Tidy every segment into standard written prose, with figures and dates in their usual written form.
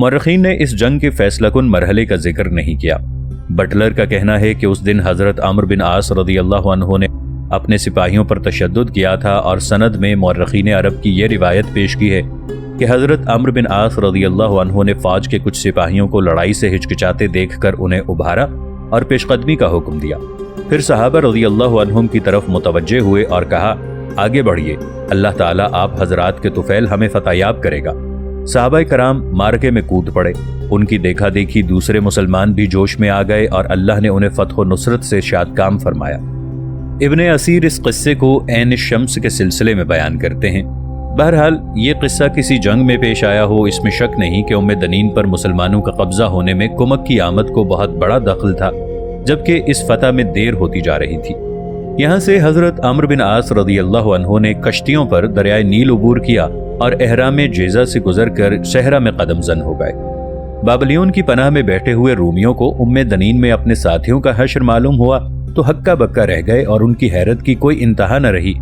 مورخین نے اس جنگ کے فیصلہ کن مرحلے کا ذکر نہیں کیا۔ بٹلر کا کہنا ہے کہ اس دن حضرت عمرو بن عاص رضی اللہ عنہ نے اپنے سپاہیوں پر تشدد کیا تھا، اور سند میں مورخین عرب کی یہ روایت پیش کی ہے کہ حضرت عمرو بن عاص رضی اللہ عنہ نے فوج کے کچھ سپاہیوں کو لڑائی سے ہچکچاتے دیکھ کر انہیں ابھارا اور پیش قدمی کا حکم دیا۔ پھر صحابہ رضی اللہ عنہم کی طرف متوجہ ہوئے اور کہا، آگے بڑھیے، اللہ تعالیٰ آپ حضرات کے طفیل ہمیں فتح یاب کرے گا۔ صحابہ کرام مارکے میں کود پڑے۔ ان کی دیکھا دیکھی دوسرے مسلمان بھی جوش میں آ گئے اور اللہ نے انہیں فتح و نصرت سے شاد کام فرمایا۔ ابن اسیر اس قصے کو عین الشمس کے سلسلے میں بیان کرتے ہیں۔ بہرحال یہ قصہ کسی جنگ میں پیش آیا ہو، اس میں شک نہیں کہ دنین پر مسلمانوں کا قبضہ ہونے میں کمک کی آمد کو بہت بڑا دخل تھا، جبکہ اس فتح میں دیر ہوتی جا رہی تھی۔ یہاں سے حضرت عمرو بن عاص رضی اللہ عنہ نے کشتیوں پر دریائے نیل عبور کیا اور احرام جیزہ سے گزر کر صحرا میں قدم زن ہو گئے۔ بابلیون کی پناہ میں بیٹھے ہوئے رومیوں کو دنین میں اپنے ساتھیوں کا حشر معلوم ہوا تو ہکا بکا رہ گئے اور ان کی حیرت کی کوئی انتہا نہ رہی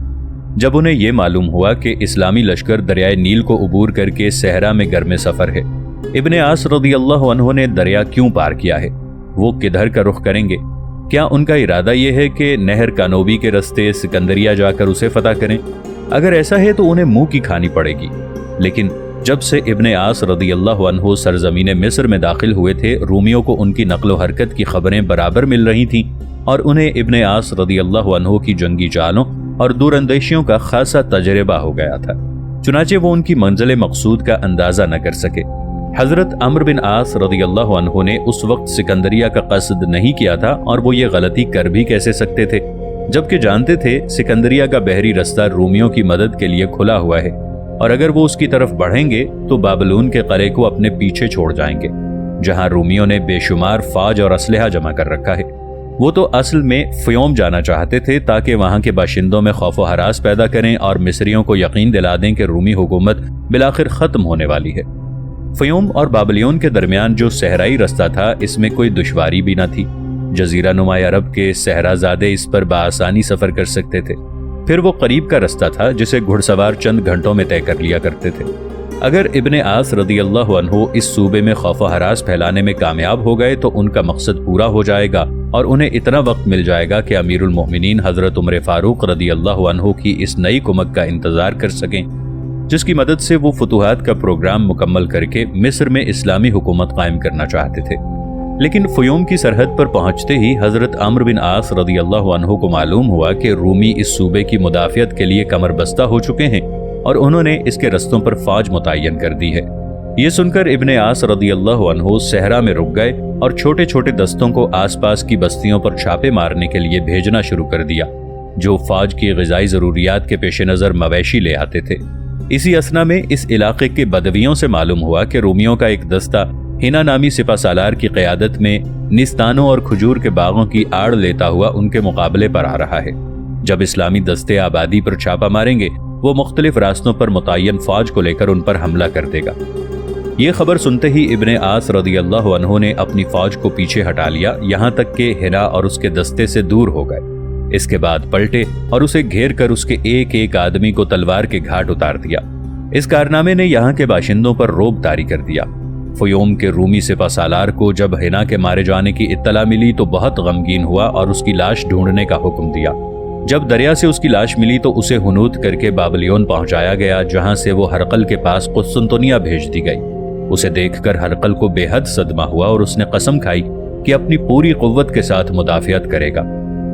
جب انہیں یہ معلوم ہوا کہ اسلامی لشکر دریائے نیل کو عبور کر کے صحرا میں گرم سفر ہے۔ ابن عاص رضی اللہ عنہ نے دریا کیوں پار کیا ہے؟ وہ کدھر کا رخ کریں گے؟ کیا ان کا ارادہ یہ ہے کہ نہر کانوبی کے رستے سکندریہ جا کر اسے فتح کریں؟ اگر ایسا ہے تو انہیں منہ کی کھانی پڑے گی۔ لیکن جب سے ابن عاص رضی اللہ عنہ سرزمین مصر میں داخل ہوئے تھے، رومیوں کو ان کی نقل و حرکت کی خبریں برابر مل رہی تھیں اور انہیں ابن عاص رضی اللہ عنہ کی جنگی چالوں اور دور اندیشیوں کا خاصا تجربہ ہو گیا تھا، چنانچہ وہ ان کی منزل مقصود کا اندازہ نہ کر سکے۔ حضرت عمرو بن عاص رضی اللہ عنہ نے اس وقت سکندریہ کا قصد نہیں کیا تھا، اور وہ یہ غلطی کر بھی کیسے سکتے تھے جبکہ جانتے تھے سکندریہ کا بحری رستہ رومیوں کی مدد کے لیے کھلا ہوا ہے، اور اگر وہ اس کی طرف بڑھیں گے تو بابلون کے قلعے کو اپنے پیچھے چھوڑ جائیں گے، جہاں رومیوں نے بے شمار فوج اور اسلحہ جمع کر رکھا ہے۔ وہ تو اصل میں فیوم جانا چاہتے تھے تاکہ وہاں کے باشندوں میں خوف و ہراس پیدا کریں اور مصریوں کو یقین دلا دیں کہ رومی حکومت بالآخر ختم ہونے والی ہے۔ فیوم اور بابلیون کے درمیان جو صحرائی رستہ تھا، اس میں کوئی دشواری بھی نہ تھی۔ جزیرہ نما عرب کے صحرا زادے اس پر بآسانی سفر کر سکتے تھے۔ پھر وہ قریب کا رستہ تھا جسے گھڑ سوار چند گھنٹوں میں طے کر لیا کرتے تھے۔ اگر ابن عاص رضی اللہ عنہ اس صوبے میں خوف و ہراس پھیلانے میں کامیاب ہو گئے تو ان کا مقصد پورا ہو جائے گا، اور انہیں اتنا وقت مل جائے گا کہ امیر المؤمنین حضرت عمر فاروق رضی اللہ عنہ کی اس نئی کمک کا انتظار کر سکیں، جس کی مدد سے وہ فتوحات کا پروگرام مکمل کر کے مصر میں اسلامی حکومت قائم کرنا چاہتے تھے۔ لیکن فیوم کی سرحد پر پہنچتے ہی حضرت عمرو بن عاص رضی اللہ عنہ کو معلوم ہوا کہ رومی اس صوبے کی مدافعت کے لیے کمر بستہ ہو چکے ہیں، اور انہوں نے اس کے رستوں پر فوج متعین کر دی ہے۔ یہ سن کر ابن عاص رضی اللہ عنہ صحرا میں رک گئے اور چھوٹے چھوٹے دستوں کو آس پاس کی بستیوں پر چھاپے مارنے کے لیے بھیجنا شروع کر دیا، جو فوج کی غذائی ضروریات کے پیش نظر مویشی لے آتے تھے۔ اسی اثنا میں اس علاقے کے بدویوں سے معلوم ہوا کہ رومیوں کا ایک دستہ ہینا نامی سپہ سالار کی قیادت میں نستانوں اور کھجور کے باغوں کی آڑ لیتا ہوا ان کے مقابلے پر آ رہا ہے۔ جب اسلامی دستے آبادی پر چھاپا ماریں گے، وہ مختلف راستوں پر متعین فوج کو لے کر ان پر حملہ کر دے گا۔ یہ خبر سنتے ہی ابن عاص رضی اللہ عنہ نے اپنی فوج کو پیچھے ہٹا لیا، یہاں تک کہ ہیرا اور اس کے دستے سے دور ہو گئے۔ اس کے بعد پلٹے اور اسے گھیر کر اس کے ایک ایک آدمی کو تلوار کے گھاٹ اتار دیا۔ اس کارنامے نے یہاں کے باشندوں پر رعب طاری کر دیا۔ فیوم کے رومی سپہ سالار کو جب ہینا کے مارے جانے کی اطلاع ملی تو بہت غمگین ہوا اور اس کی لاش ڈھونڈنے کا حکم دیا۔ جب دریا سے اس کی لاش ملی تو اسے ہنوت کر کے بابلیون پہنچایا گیا، جہاں سے وہ ہرقل کے پاس قسطنطنیہ بھیج دی گئی۔ اسے دیکھ کر ہرقل کو بے حد صدمہ ہوا اور اس نے قسم کھائی کہ اپنی پوری قوت کے ساتھ مدافعت کرے گا۔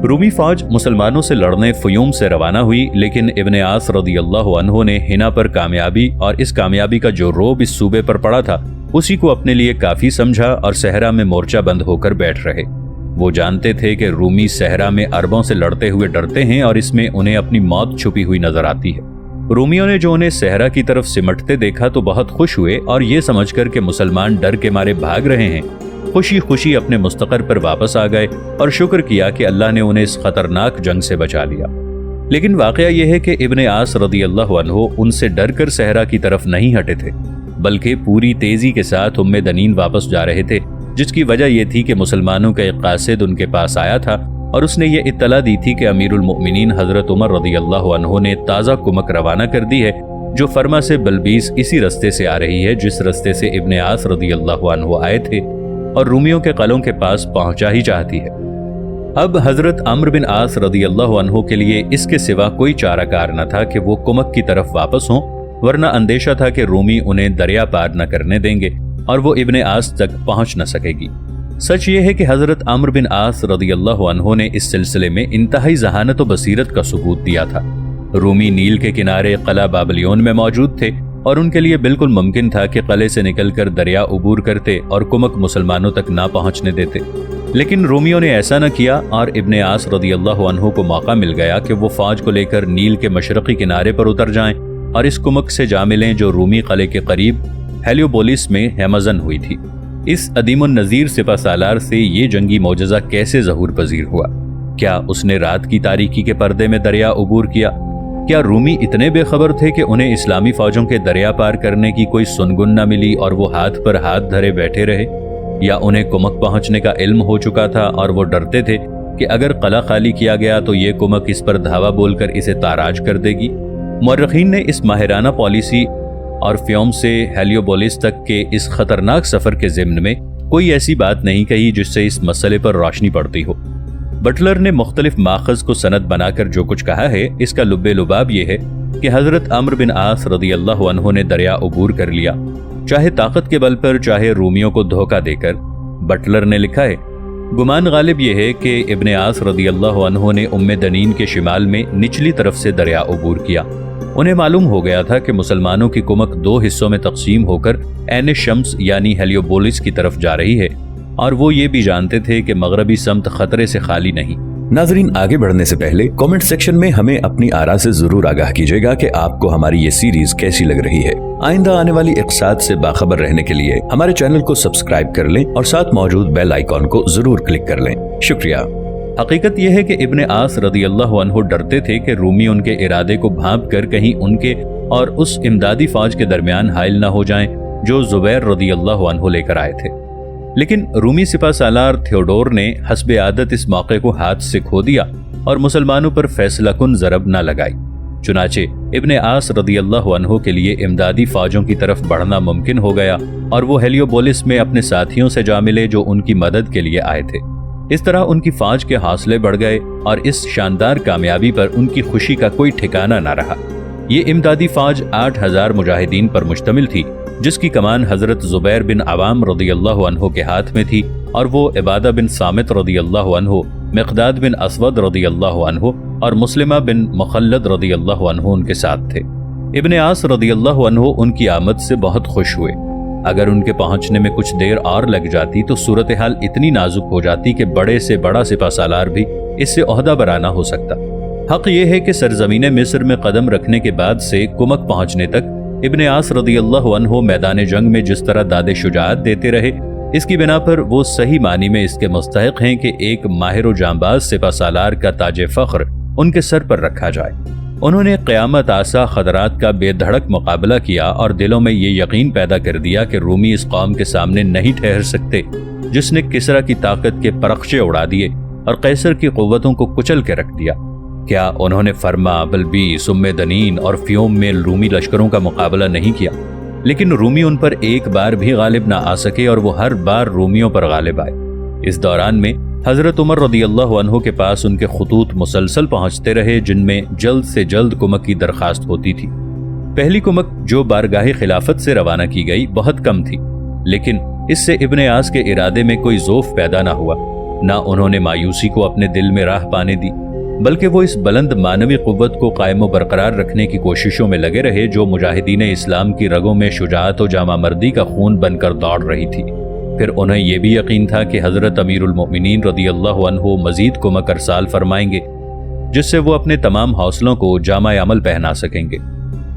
رومی فوج مسلمانوں سے لڑنے فیوم سے روانہ ہوئی، لیکن ابن عاص رضی اللہ عنہ نے ہینا پر کامیابی اور اس کامیابی کا جو رعب اس صوبے پر پڑا تھا اسی کو اپنے لیے کافی سمجھا اور صحرا میں مورچہ بند ہو کر بیٹھ رہے۔ وہ جانتے تھے کہ رومی صحرا میں عربوں سے لڑتے ہوئے ڈرتے ہیں اور اس میں انہیں اپنی موت چھپی ہوئی نظر آتی ہے۔ رومیوں نے جو انہیں صحرا کی طرف سمٹتے دیکھا تو بہت خوش ہوئے اور یہ سمجھ کر کہ مسلمان ڈر کے مارے بھاگ رہے ہیں، خوشی خوشی اپنے مستقر پر واپس آ گئے اور شکر کیا کہ اللہ نے انہیں اس خطرناک جنگ سے بچا لیا۔ لیکن واقعہ یہ ہے کہ ابن عاص رضی اللہ عنہ ان سے ڈر کر صحرا کی طرف نہیں ہٹے تھے، بلکہ پوری تیزی کے ساتھ دنین واپس جا رہے تھے، جس کی وجہ یہ تھی کہ مسلمانوں کا ایک قاصد ان کے پاس آیا تھا اور اس نے یہ اطلاع دی تھی کہ امیر المؤمنین حضرت عمر رضی اللہ عنہ نے تازہ کمک روانہ کر دی ہے، जो फरमा से बलबीस इसी रस्ते से आ रही है जिस रस्ते से इब्ने आस रदी अल्लाह अन्हु आए थे और रूमियों के कलों के पास पहुंचा ही चाहती है। अब हजरत अम्र बिन आस रदी अल्लाह अन्हु के लिए इसके सिवा कोई चाराकार न था कि वो कुमक की तरफ वापस हों, वरना अंदेशा था कि रूमी उन्हें दरिया पार न करने देंगे और वो इब्ने आस तक पहुंच न सकेगी। सच ये है कि हजरत अम्र बिन आस रदी अल्लाह अन्हु ने इस सिलसिले में इंतहाई जहानत व बसीरत का सबूत दिया था। रूमी नील के किनारे कला बाबलियोन में मौजूद थे और उनके लिए बिल्कुल मुमकिन था कि किले से निकलकर दरिया उबूर करते और कुमक मुसलमानों तक ना पहुंचने देते, लेकिन रोमियों ने ऐसा न किया और इब्ने आस रदी अल्लाह अन्हु को मौका मिल गया कि वो फौज को लेकर नील के मशरकी किनारे पर उतर जाएं और इस कुमक से जा मिलें जो रूमी किले के करीब हेलियोपोलिस में हेमजन हुई थी। इस अदीमुन नज़ीर सिपा सालार से ये जंगी मौजज़ा कैसे ज़हूर पजीर हुआ? क्या उसने रात की तारीकी के पर्दे में दरिया उबूर किया? क्या रूमी इतने बेखबर थे कि उन्हें इस्लामी फौजों के दरिया पार करने की कोई सुनगुन न मिली और वो हाथ पर हाथ धरे बैठे रहे? या उन्हें कुमक पहुंचने का इल्म हो चुका था और वो डरते थे कि अगर किला खाली किया गया तो ये कुमक इस पर धावा बोलकर इसे ताराज कर देगी? मुअर्रिखीन ने इस माहिराना पॉलिसी और फ्योम से हेलियोपोलिस तक के इस खतरनाक सफर के ज़िम्न में कोई ऐसी बात नहीं कही जिससे इस मसले पर रोशनी पड़ती हो। बटलर ने मुख्तलिफ माखज़ को सनद बनाकर जो कुछ कहा है, इसका लुब्बे लुबाब ये है कि हजरत अम्र बिन आस रदी अल्लाह अन्हु ने दरिया उबूर कर लिया, चाहे ताकत के बल पर चाहे रूमियों को धोखा देकर। बटलर ने लिखा है, गुमान गालिब ये है कि इब्ने आस रदी अल्लाह अन्हु ने उम्मे दनीन के शिमाल में निचली तरफ से दरिया उबूर किया। उन्हें मालूम हो गया था कि मुसलमानों की कुमक दो हिस्सों में तकसीम होकर ऐन शम्स यानी हेलियोपोलिस की तरफ जा रही है और वो ये भी जानते थे कि मगरबी समत खतरे से खाली नहीं। नाजरीन, आगे बढ़ने से पहले कमेंट सेक्शन में हमें अपनी आरा से जरूर आगाह कीजिएगा कि आपको हमारी ये सीरीज कैसी लग रही है। आइंदा आने वाली इक़्साद से बाखबर रहने के लिए हमारे चैनल को सब्सक्राइब कर लें और साथ मौजूद बेल आइकॉन को जरूर क्लिक कर लें। शुक्रिया। हकीकत यह है कि इब्ने आस रदी अल्लाह अन्हु डरते थे कि रूमी उनके इरादे को भांप कर कहीं उनके और उस इमदादी फौज के दरमियान हाइल न हो जाएं जो जुबैर रदी अल्लाह अन्हु लेकर आए थे। लेकिन रूमी सिपा सालार थियोडोर ने हस्बे आदत इस मौके को हाथ से खो दिया और मुसलमानों पर फैसला कुन ज़रब न लगाई। चुनाचे इब्ने आस रदी अल्लाह अन्हु के लिए इमदादी फौजों की तरफ बढ़ना मुमकिन हो गया और वो हेलियोपोलिस में अपने साथियों से जा मिले जो उनकी मदद के लिए आए थे। इस तरह उनकी फौज के हौसले बढ़ गए और इस शानदार कामयाबी पर उनकी खुशी का कोई ठिकाना न रहा। ये इमदादी फौज 8000 मुजाहिदीन पर मुश्तमिल थी, जिसकी कमान हजरत जुबैर बिन अवाम रदी अल्लाह अन्हु के हाथ में थी और वो इबादा बिन सामित रदी अल्लाह अन्हु, मिक़दाद बिन असवद रदी अल्लाह अन्हु और मुस्लिमा बिन मुखल्लद रदी अल्लाह अन्हु उनके साथ थे। इब्ने आस रदी अल्लाह अन्हु उनकी आमद से बहुत खुश हुए। अगर उनके पहुंचने में कुछ देर और लग जाती तो सूरत हाल इतनी नाजुक हो जाती कि बड़े से बड़ा सिपा सालार भी इससे ओहदा बराना हो सकता। हक ये है कि सरजमीन मिस्र में कदम रखने के बाद से कुमक पहुंचने तक इब्ने आस रदी अल्लाह अन्हु मैदान जंग में जिस तरह दादे शुजाअत देते रहे, इसकी बिना पर वो सही मानी में इसके मुस्तहिक हैं कि एक माहिर व जांबाज सिपा सालार का ताजे फख्र उनके सर पर रखा जाए। उन्होंने क़यामत आसा खतरात का बेधड़क मुकाबला किया और दिलों में ये यकीन पैदा कर दिया कि रूमी इस कौम के सामने नहीं ठहर सकते जिसने किसरा की ताकत के परख्शे उड़ा दिए और कैसर की क़ुव्वतों को कुचल के रख दिया। क्या उन्होंने फरमा, बल्बीस, उम्मे दनीन और फ्योम में रूमी लश्करों का मुकाबला नहीं किया? लेकिन रूमी उन पर एक बार भी गालिब ना आ सके और वो हर बार रूमियों पर गालिब आए। इस दौरान में हजरत उमर रदी अल्लाह अन्हु के पास उनके खुतूत मुसलसल पहुंचते रहे जिनमें जल्द से जल्द कुमक की दरखास्त होती थी। पहली कुमक जो बारगाह खिलाफत से रवाना की गई बहुत कम थी, लेकिन इससे इब्ने आस के इरादे में कोई ज़ोफ पैदा ना हुआ। ना उन्होंने मायूसी को अपने दिल में राह पाने दी, बल्कि वो इस बुलंद मानवी क़ुव्वत को कायम व बरकरार रखने की कोशिशों में लगे रहे जो मुजाहिदीन इस्लाम की रगों में शुजाअत व जामा मर्दी का खून बनकर दौड़ रही थी। फिर उन्हें यह भी यकीन था कि हजरत अमीरुल मोमिनीन रदी अल्लाह अन्हु मजीद कुमक अरसाल फरमाएंगे जिससे वो अपने तमाम हौसलों को जामा अमल पहना सकेंगे।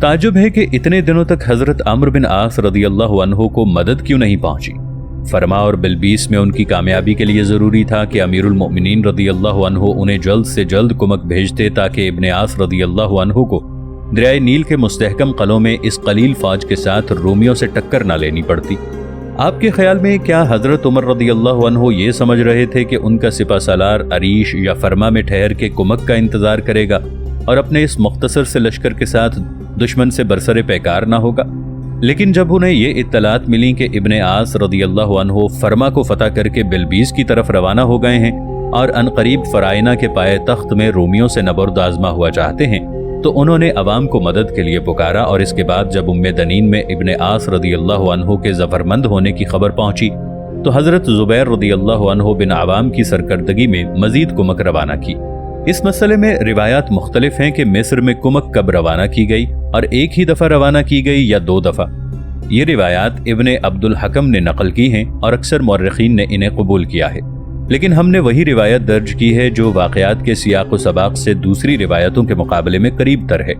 ताजुब है कि इतने दिनों तक हजरत अम्र बिन आस रदी अल्लाह अन्हु को मदद क्यों नहीं पहुंची। फरमा और बिलबीस में उनकी कामयाबी के लिए ज़रूरी था कि अमीरुल मोमिनीन रदी अल्लाह अन्हु उन्हें जल्द से जल्द कुमक भेजते ताकि इब्ने आस रदी अल्लाह अन्हु को दरियाए नील के मुस्तहकम कलों में इस कलील फौज के साथ रोमियों से टक्कर न लेनी पड़ती। आपके ख्याल में क्या हजरत उमर रदी अल्लाह अन्हु ये समझ रहे थे कि उनका सिपा सालार अरीश या फरमा में ठहर के कुमक का इंतजार करेगा और अपने इस मुख्तसर से लश्कर के साथ दुश्मन से बरसरे पैकार ना होगा। लेकिन जब उन्हें ये इत्तलात मिली कि इब्ने आस रदियल्लाहु अन्हु फरमा को फतह करके बिलबीस की तरफ रवाना हो गए हैं और अनकरीब फराइना के पाए तख्त में रोमियों से नबर्द आजमा हुआ चाहते हैं, तो उन्होंने अवाम को मदद के लिए पुकारा। और इसके बाद जब उम्मे दनीन में इब्ने आस रदियल्लाहु अन्हु के जफरमंद होने की खबर पहुंची तो हजरत जुबैर रदियल्लाहु अन्हु बिन आवाम की सरकर्दगी में मजीद कुमक रवाना की। इस मसले में रिवायात मुख्तलिफ हैं कि मिस्र में कुमक कब रवाना की गई और एक ही दफ़ा रवाना की गई या 2 दफ़ा। ये रिवायात इब्ने अब्दुल हकम ने नकल की हैं और अक्सर मौर्रिखीन ने इन्हें कबूल किया है, लेकिन हमने वही रिवायत दर्ज की है जो वाक़यात के सियाक़ व सबाक़ से दूसरी रिवायतों के मुकाबले में करीब तर है।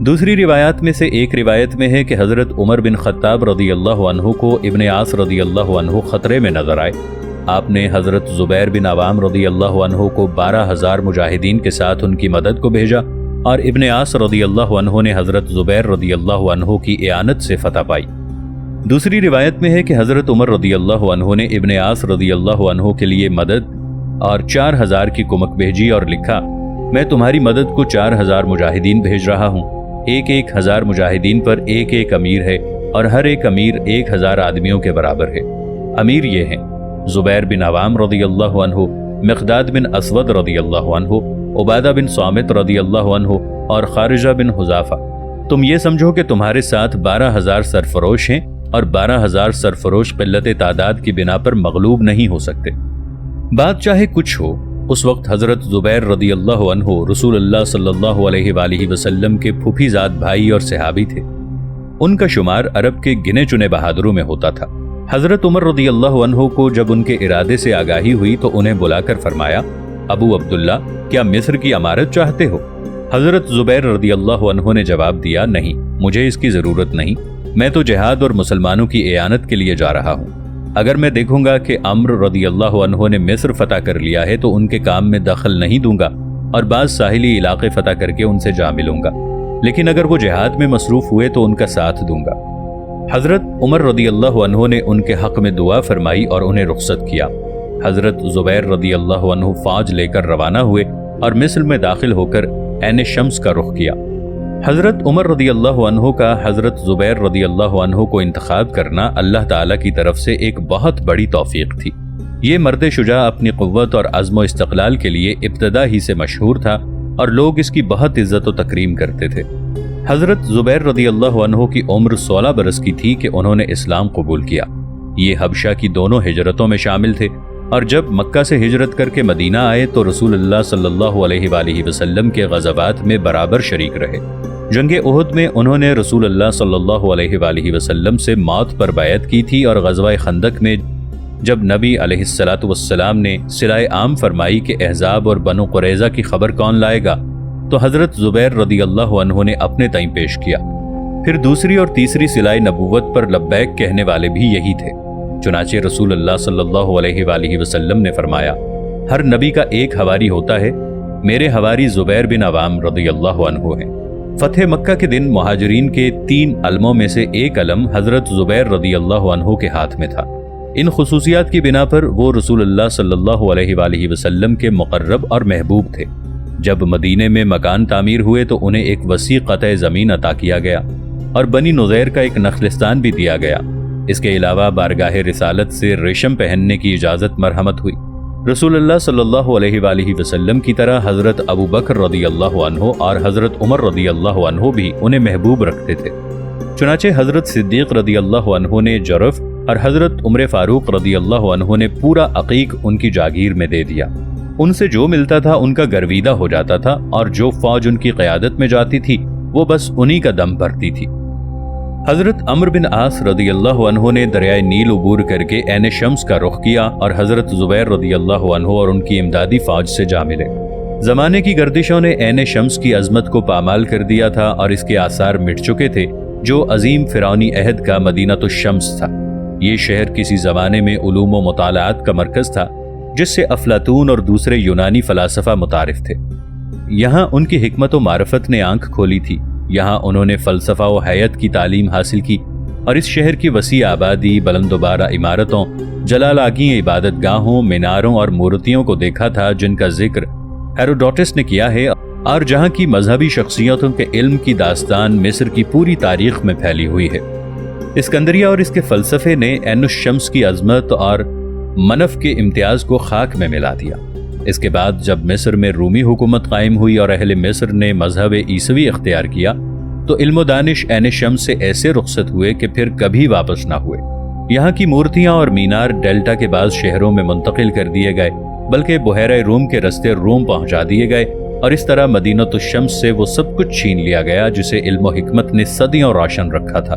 दूसरी रिवायात में से एक रिवायत में है कि हज़रत उमर बिन ख़त्ताब रदियल्लाहु अन्हु को इब्ने आस रदियल्लाहु अन्हु ख़तरे में नजर आए। आपने हज़रत ज़ुबैर बिन अवाम रदियल्लाहु अन्हु को 12,000 मुजाहिदीन के साथ उनकी मदद को भेजा और इब्ने आस रदियल्लाहु अन्हु ने हज़रत ज़ुबैर रदियल्लाहु अन्हु की इआनत से फतह पाई। दूसरी रिवायत में है कि हज़रत उमर रदियल्लाहु अन्हु ने इब्ने आस रदियल्लाहु अन्हु के लिए मदद और 4,000 की कुमक भेजी और लिखा, मैं तुम्हारी मदद को 4,000 मुजाहिदीन भेज रहा हूँ। एक 1,000 मुजाहिदीन पर एक अमीर है और हर एक अमीर 1,000 आदमियों के बराबर है। अमीर ये हैं ज़ुबैर बिन अवाम रदियल्लाहु अन्हु, मिक़दाद बिन असवद रदियल्लाहु अन्हु, उबादा बिन सामित रदियल्लाहु अन्हु और खारिजा बिन हुज़ाफा। तुम ये समझो कि तुम्हारे साथ 12,000 सरफरोश हैं और 12,000 सरफरोश क़िल्लत तादाद की बिना पर मगलूब नहीं हो सकते। बात चाहे कुछ हो, उस वक्त हज़रत ज़ुबैर रदियल्लाहु अन्हु रसूलुल्लाह सल्लल्लाहु अलैहि वसल्लम के फूफीज़ाद भाई और सहाबी थे। उनका शुमार अरब के गिने चुने बहादुरों में होता था। हज़रत उमर रदियल्लाहु अन्हु को जब उनके इरादे से आगाही हुई तो उन्हें बुलाकर फरमाया, अबू अब्दुल्ला, क्या मिस्र की अमारत चाहते हो? हज़रत ज़ुबैर रदियल्लाहु अन्हु ने जवाब दिया, नहीं, मुझे इसकी ज़रूरत नहीं, मैं तो जिहाद और मुसलमानों की इआनत के लिए जा रहा हूँ। अगर मैं देखूंगा कि अम्र रदियल्लाहु अन्हु ने मिस्र फतह कर लिया है तो उनके काम में दखल नहीं दूंगा और बाज़ साहिली इलाके फतह करके उनसे जा मिलूंगा, लेकिन अगर वो जिहाद में मसरूफ़ हुए तो उनका साथ दूंगा। हज़रत उमर रदियल्लाहु अन्हु ने उनके हक़ में दुआ फरमाई और उन्हें रुख़सत किया। हज़रत ज़ुबैर रदियल्लाहु अन्हु फ़ौज लेकर रवाना हुए और मिस्र में दाखिल होकर ऐन शम्स का रुख किया। हज़रत उमर रदियल्लाहु अन्हु का हज़रत ज़ुबैर रदियल्लाहु अन्हु को इंतखाब करना अल्लाह ताला की तरफ से एक बहुत बड़ी तौफ़ीक़ थी। ये मर्द शुजा अपनी क़ुव्वत और अज़्म व इस्तक़लाल के लिए इब्तदा ही से मशहूर था और लोग इसकी बहुत इज़्ज़त व तकरीम करते थे। हज़रत ज़ुबैर रदियल्लाहु अन्हु की उम्र 16 बरस की थी कि उन्होंने इस्लाम कबूल किया। ये हबशा की दोनों हिजरतों में शामिल थे और जब मक्का से हिजरत करके मदीना आए तो रसूलुल्लाह सल्लल्लाहु अलैहि वसल्लम के ग़ज़वात में बराबर शरीक रहे। जंगे उहुद में उन्होंने रसूलुल्लाह सल्लल्लाहु अलैहि वसल्लम से मौत पर बैअत की थी और ग़ज़वा खंदक में जब नबी अलैहिस्सलातु वस्सलाम ने सिलाए आम फरमाई कि अहज़ाब और बनु कुरैज़ा की खबर कौन लाएगा, तो हज़रत ज़ुबैर रदियल्लाहु अन्हु ने अपने ताईं पेश किया। फिर दूसरी और तीसरी सिलाए नबूवत पर लब्बैक कहने वाले भी यही थे। चुनाचे रसूलुल्लाह सल्लल्लाहु अलैहि वसल्लम ने फरमाया, हर नबी का एक हवारी होता है, मेरे हवारी ज़ुबैर बिन अवाम रदियल्लाहु अन्हु हैं। फ़तह मक्का के दिन मुहाजिरीन के 3 अलमों में से एक अलम हज़रत ज़ुबैर रदियल्लाहु अन्हु के हाथ में था। इन खुसूसियात की बिना पर वो रसूलुल्लाह सल्लल्लाहु अलैहि वसल्लम के मुक़र्रब और महबूब थे। जब मदीने में मकान तामीर हुए तो उन्हें एक वसी क़तए ज़मीन अता किया गया और बनी नुज़ैर का एक नखलिस्तान भी दिया गया। इसके अलावा बारगाह रिसालत से रेशम पहनने की इजाज़त मरहमत हुई। रसूलुल्लाह सल्लल्लाहु अलैहि वसल्लम की तरह हज़रत अबू बकर रदियल्लाहु अन्हु और हज़रत उमर रदियल्लाहु अन्हु भी उन्हें महबूब रखते थे। चुनाचे हज़रत सिद्दीक़ रदियल्लाहु अन्हु ने जरफ़ और हज़रत उमर फ़ारूक रदियल्लाहु अन्हु ने पूरा अक़ीक़ उनकी जागीर में दे दिया। उनसे जो मिलता था उनका गर्वीदा हो जाता था और जो फ़ौज उनकी क़यादत में जाती थी वो बस उन्हीं का दम भरती थी। हज़रत अम्र बिन आस रदियल्लाहु अन्हु ने दरियाए नील उबूर करके ऐन शम्स का रुख किया और हज़रत ज़ुबैर रदियल्लाहु अन्हु और उनकी इमदादी फ़ौज से जा मिले। ज़माने की गर्दिशों ने ऐन शम्स की अज़मत को पामाल कर दिया था और इसके आसार मिट चुके थे जो अजीम फ़िरौनी अहद का मदीनतुश शम्स था। ये शहर किसी ज़माने में उलूम व मुतालात का मरकज़ था जिससे अफलातून और दूसरे यूनानी फ़लासफ़ा मुतारिफ थे। यहाँ उनकी हिकमत व मारफत ने आंख खोली थी। यहाँ उन्होंने फ़लसफ़ा व हैयत की तालीम हासिल की और इस शहर की वसी आबादी, बुलंदोबारा इमारतों, जलालागी इबादत गाहों, मीनारों और मूर्तियों को देखा था जिनका जिक्र हेरोडोटस ने किया है اور جہاں کی مذہبی شخصیتوں کے علم کی داستان مصر کی پوری تاریخ میں پھیلی ہوئی ہے۔ اسکندریہ اور اس کے فلسفے نے عین الشمس کی عظمت اور منف کے امتیاز کو خاک میں ملا دیا۔ اس کے بعد جب مصر میں رومی حکومت قائم ہوئی اور اہل مصر نے مذہب عیسوی اختیار کیا تو علم و دانش عین شمس سے ایسے رخصت ہوئے کہ پھر کبھی واپس نہ ہوئے۔ یہاں کی مورتیاں اور مینار ڈیلٹا کے بعض شہروں میں منتقل کر دیے گئے، بلکہ بحیرہ روم کے رستے روم پہنچا دیے گئے، اور اس طرح مدینۃ الشمس سے وہ سب کچھ چھین لیا گیا جسے علم و حکمت نے صدیوں روشن رکھا تھا۔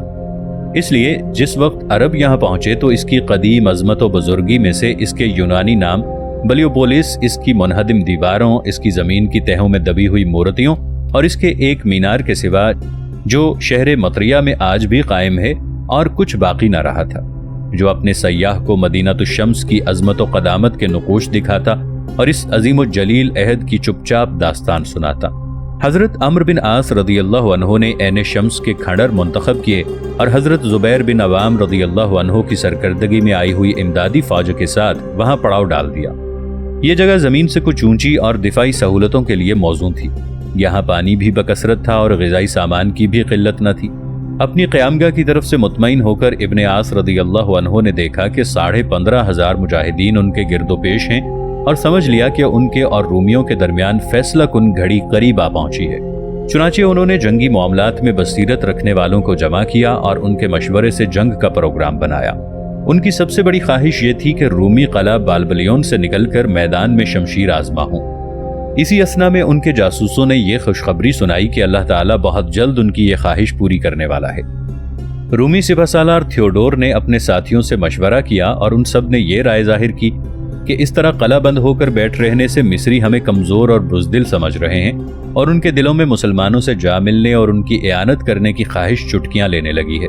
اس لیے جس وقت عرب یہاں پہنچے تو اس کی قدیم عظمت و بزرگی میں سے اس کے یونانی نام بلیوپولس، اس کی منہدم دیواروں، اس کی زمین کی تہوں میں دبی ہوئی مورتیوں اور اس کے ایک مینار کے سوا جو شہر مطریہ میں آج بھی قائم ہے اور کچھ باقی نہ رہا تھا، جو اپنے سیاح کو مدینۃ الشمس کی عظمت و قدامت کے نقوش دکھاتا اور اس عظیم الجلیل عہد کی چپ چاپ داستان سناتا۔ حضرت عمرو بن عاص رضی اللہ عنہ نے عین شمس کے کھنڈر منتخب کیے اور حضرت زبیر بن عوام رضی اللہ عنہ کی سرکردگی میں آئی ہوئی امدادی فوج کے ساتھ وہاں پڑاؤ ڈال دیا۔ یہ جگہ زمین سے کچھ اونچی اور دفاعی سہولتوں کے لیے موزوں تھی۔ یہاں پانی بھی بکثرت تھا اور غذائی سامان کی بھی قلت نہ تھی۔ اپنی قیامگاہ کی طرف سے مطمئن ہو کر ابن عاص رضی اللہ عنہ نے دیکھا کہ 15,500 مجاہدین ان کے گرد و پیش ہیں اور سمجھ لیا کہ ان کے اور رومیوں کے درمیان فیصلہ کن گھڑی قریب آ پہنچی ہے۔ چنانچہ انہوں نے جنگی معاملات میں بصیرت رکھنے والوں کو جمع کیا اور ان کے مشورے سے جنگ کا پروگرام بنایا۔ ان کی سب سے بڑی خواہش یہ تھی کہ رومی قلعہ بالبلیون سے نکل کر میدان میں شمشیر آزما ہوں۔ اسی اثنا میں ان کے جاسوسوں نے یہ خوشخبری سنائی کہ اللہ تعالیٰ بہت جلد ان کی یہ خواہش پوری کرنے والا ہے۔ رومی سپہ سالار تھیوڈور نے اپنے ساتھیوں سے مشورہ کیا اور ان سب نے یہ رائے ظاہر کی کہ اس طرح قلعہ بند ہو کر بیٹھ رہنے سے مصری ہمیں کمزور اور بزدل سمجھ رہے ہیں اور ان کے دلوں میں مسلمانوں سے جا ملنے اور ان کی اعانت کرنے کی خواہش چٹکیاں لینے لگی ہے۔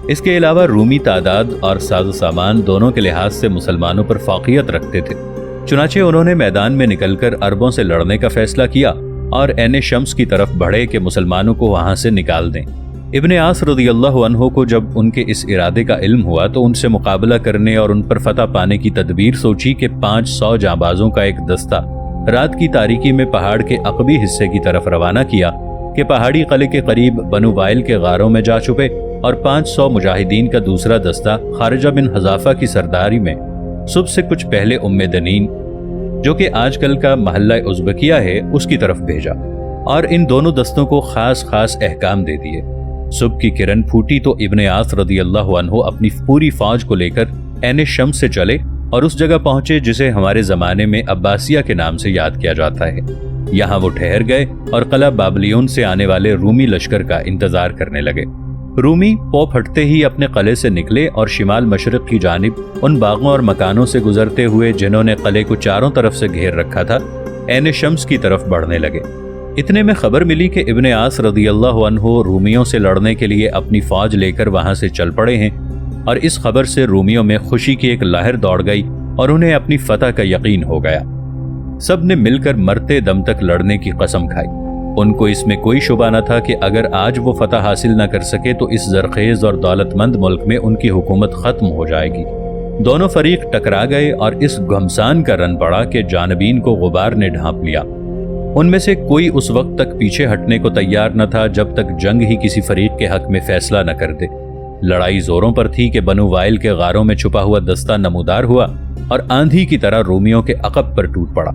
اس کے علاوہ رومی تعداد اور ساز و سامان دونوں کے لحاظ سے مسلمانوں پر فوقیت رکھتے تھے۔ چنانچہ انہوں نے میدان میں نکل کر عربوں سے لڑنے کا فیصلہ کیا اور عین شمس کی طرف بڑھے کہ مسلمانوں کو وہاں سے نکال دیں۔ ابن عاص رضی اللہ عنہ کو جب ان کے اس ارادے کا علم ہوا تو ان سے مقابلہ کرنے اور ان پر فتح پانے کی تدبیر سوچی کہ 500 جانبازوں کا ایک دستہ رات کی تاریکی میں پہاڑ کے عقبی حصے کی طرف روانہ کیا کہ پہاڑی قلعے کے قریب بنو وائل کے غاروں میں جا چھپے، اور 500 مجاہدین کا دوسرا دستہ خارجہ بن حذافہ کی سرداری میں صبح سے کچھ پہلے دنین، جو کہ آج کل کا محلہ ازبکیہ ہے، اس کی طرف بھیجا اور ان دونوں دستوں کو خاص احکام دے دیے۔ صبح کی کرن پھوٹی تو ابن عاص رضی اللہ عنہ اپنی پوری فوج کو لے کر عین شمس سے چلے اور اس جگہ پہنچے جسے ہمارے زمانے میں عباسیہ کے نام سے یاد کیا جاتا ہے۔ یہاں وہ ٹھہر گئے اور قلعہ بابلیون سے آنے والے رومی لشکر کا انتظار کرنے لگے۔ رومی پو پھٹتے ہی اپنے قلعے سے نکلے اور شمال مشرق کی جانب ان باغوں اور مکانوں سے گزرتے ہوئے جنہوں نے قلعے کو چاروں طرف سے گھیر رکھا تھا، عین شمس کی طرف بڑھنے لگے۔ اتنے میں خبر ملی کہ ابن عاص رضی اللہ عنہ رومیوں سے لڑنے کے لیے اپنی فوج لے کر وہاں سے چل پڑے ہیں، اور اس خبر سے رومیوں میں خوشی کی ایک لہر دوڑ گئی اور انہیں اپنی فتح کا یقین ہو گیا۔ سب نے مل کر مرتے دم تک لڑنے کی قسم کھائی۔ ان کو اس میں کوئی شبہ نہ تھا کہ اگر آج وہ فتح حاصل نہ کر سکے تو اس زرخیز اور دولت مند ملک میں ان کی حکومت ختم ہو جائے گی۔ دونوں فریق ٹکرا گئے اور اس گھمسان کا رن پڑا کہ جانبین کو غبار نے ڈھانپ لیا۔ ان میں سے کوئی اس وقت تک پیچھے ہٹنے کو تیار نہ تھا جب تک جنگ ہی کسی فریق کے حق میں فیصلہ نہ کر دے۔ لڑائی زوروں پر تھی کہ بنو وائل کے غاروں میں چھپا ہوا دستہ نمودار ہوا اور آندھی کی طرح رومیوں کے عقب پر ٹوٹ پڑا۔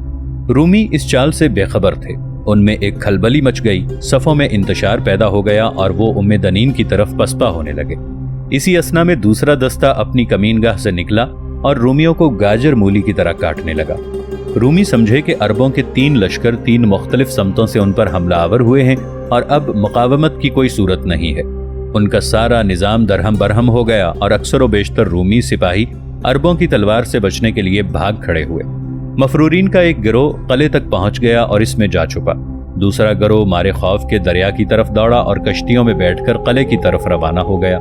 رومی اس چال سے بے خبر تھے۔ ان میں ایک کھلبلی مچ گئی، صفوں میں انتشار پیدا ہو گیا اور وہ دنین کی طرف پسپا ہونے لگے۔ اسی اثنا میں دوسرا دستہ اپنی کمینگاہ سے نکلا اور رومیوں کو گاجر مولی کی طرح کاٹنے لگا۔ رومی سمجھے کہ عربوں کے 3 لشکر 3 مختلف سمتوں سے ان پر حملہ آور ہوئے ہیں اور اب مقاومت کی کوئی صورت نہیں ہے۔ ان کا سارا نظام درہم برہم ہو گیا اور اکثر و بیشتر رومی سپاہی عربوں کی تلوار سے بچنے کے لیے بھاگ کھڑے ہوئے۔ مفرورین کا ایک گروہ قلعے تک پہنچ گیا اور اس میں جا چھپا۔ دوسرا گروہ مارے خوف کے دریا کی طرف دوڑا اور کشتیوں میں بیٹھ کر قلعے کی طرف روانہ ہو گیا۔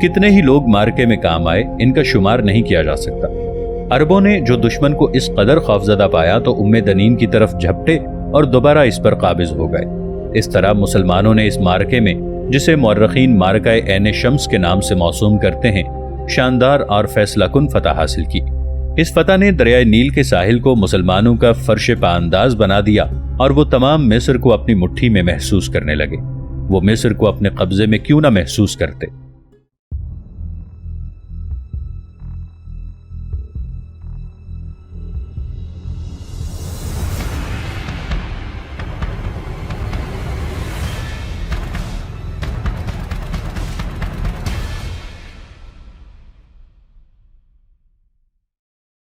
کتنے ہی لوگ مارکے میں کام آئے، ان کا شمار نہیں کیا جا سکتا۔ عربوں نے جو دشمن کو اس قدر خوفزدہ پایا تو دنین کی طرف جھپٹے اور دوبارہ اس پر قابض ہو گئے۔ اس طرح مسلمانوں نے اس مارکے میں، جسے مورخین مارکہ عین شمس کے نام سے موسوم کرتے ہیں، شاندار اور فیصلہ کن فتح حاصل کی۔ اس فتح نے دریائے نیل کے ساحل کو مسلمانوں کا فرش پا انداز بنا دیا اور وہ تمام مصر کو اپنی مٹھی میں محسوس کرنے لگے۔ وہ مصر کو اپنے قبضے میں کیوں نہ محسوس کرتے۔